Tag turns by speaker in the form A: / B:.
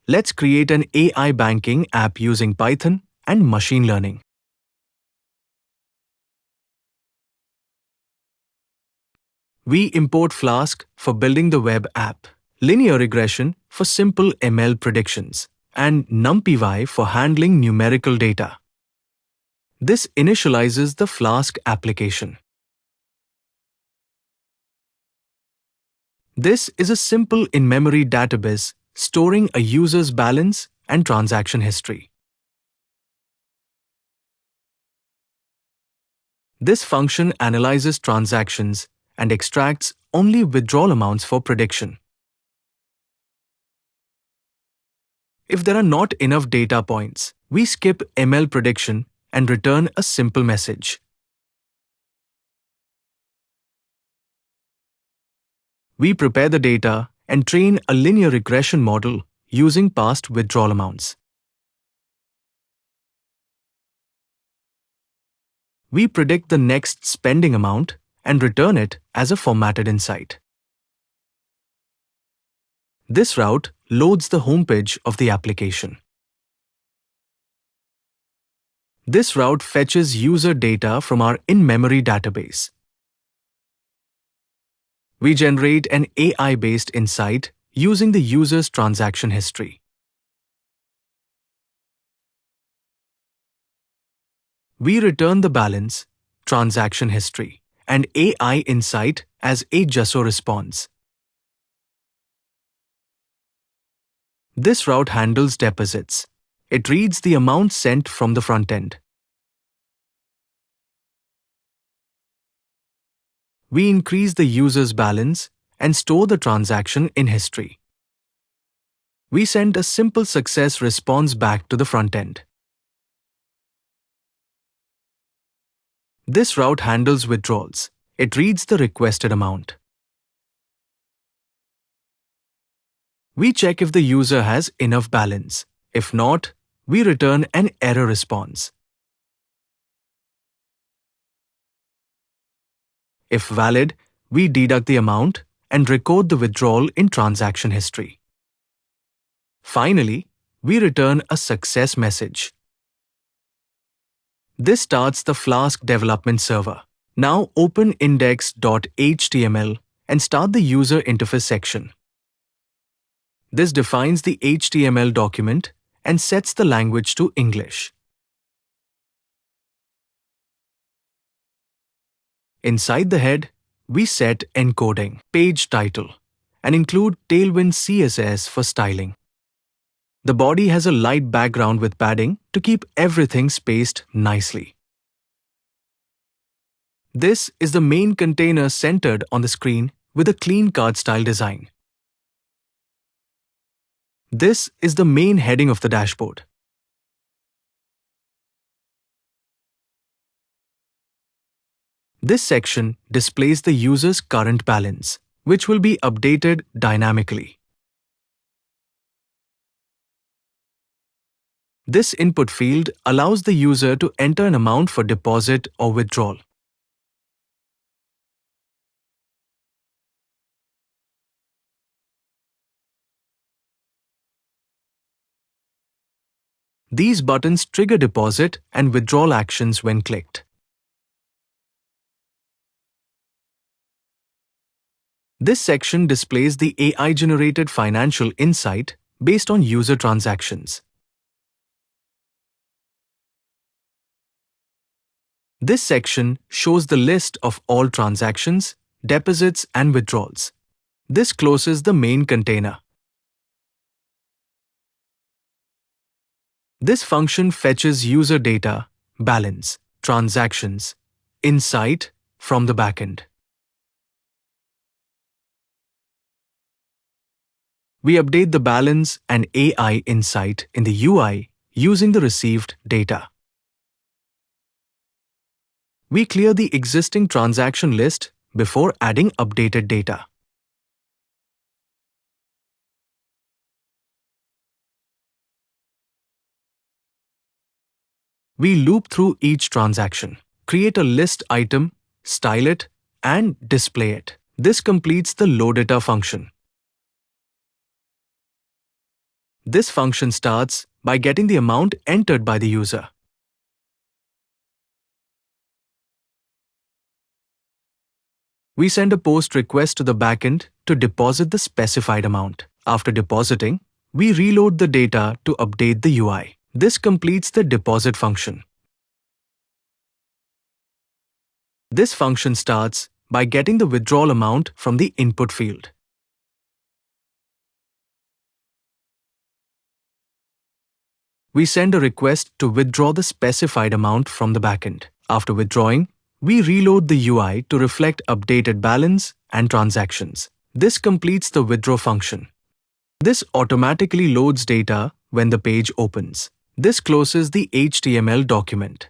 A: Let's create an AI banking app using Python and machine learning. We import Flask for building the web app, Linear Regression for simple ML predictions, and NumPy for handling numerical data. This initializes the Flask application. This is a simple in-memory database storing a user's balance and transaction history. This function analyzes transactions and extracts only withdrawal amounts for prediction. If there are not enough data points, we skip ML prediction and return a simple message. We prepare the data and train a linear regression model using past withdrawal amounts. We predict the next spending amount and return it as a formatted insight. This route loads the homepage of the application. This route fetches user data from our in-memory database. We generate an AI-based insight using the user's transaction history. We return the balance, transaction history, and AI insight as a JSO response. This route handles deposits. It reads the amount sent from the frontend. We increase the user's balance and store the transaction in history. We send a simple success response back to the frontend. This route handles withdrawals. It reads the requested amount. We check if the user has enough balance. If not, we return an error response. If valid, we deduct the amount and record the withdrawal in transaction history. Finally, we return a success message. This starts the Flask development server. Now open index.html and start the user interface section. This defines the HTML document and sets the language to English. Inside the head, we set encoding, page title, and include Tailwind CSS for styling. The body has a light background with padding to keep everything spaced nicely. This is the main container centered on the screen with a clean card style design. This is the main heading of the dashboard. This section displays the user's current balance, which will be updated dynamically. This input field allows the user to enter an amount for deposit or withdrawal. These buttons trigger deposit and withdrawal actions when clicked. This section displays the AI-generated financial insight based on user transactions. This section shows the list of all transactions, deposits, and withdrawals. This closes the main container. This function fetches user data, balance, transactions, insight from the backend. We update the balance and AI insight in the UI using the received data. We clear the existing transaction list before adding updated data. We loop through each transaction, create a list item, style it, and display it. This completes the load data function. This function starts by getting the amount entered by the user. We send a POST request to the backend to deposit the specified amount. After depositing, we reload the data to update the UI. This completes the deposit function. This function starts by getting the withdrawal amount from the input field. We send a request to withdraw the specified amount from the backend. After withdrawing, we reload the UI to reflect updated balance and transactions. This completes the withdraw function. This automatically loads data when the page opens. This closes the HTML document.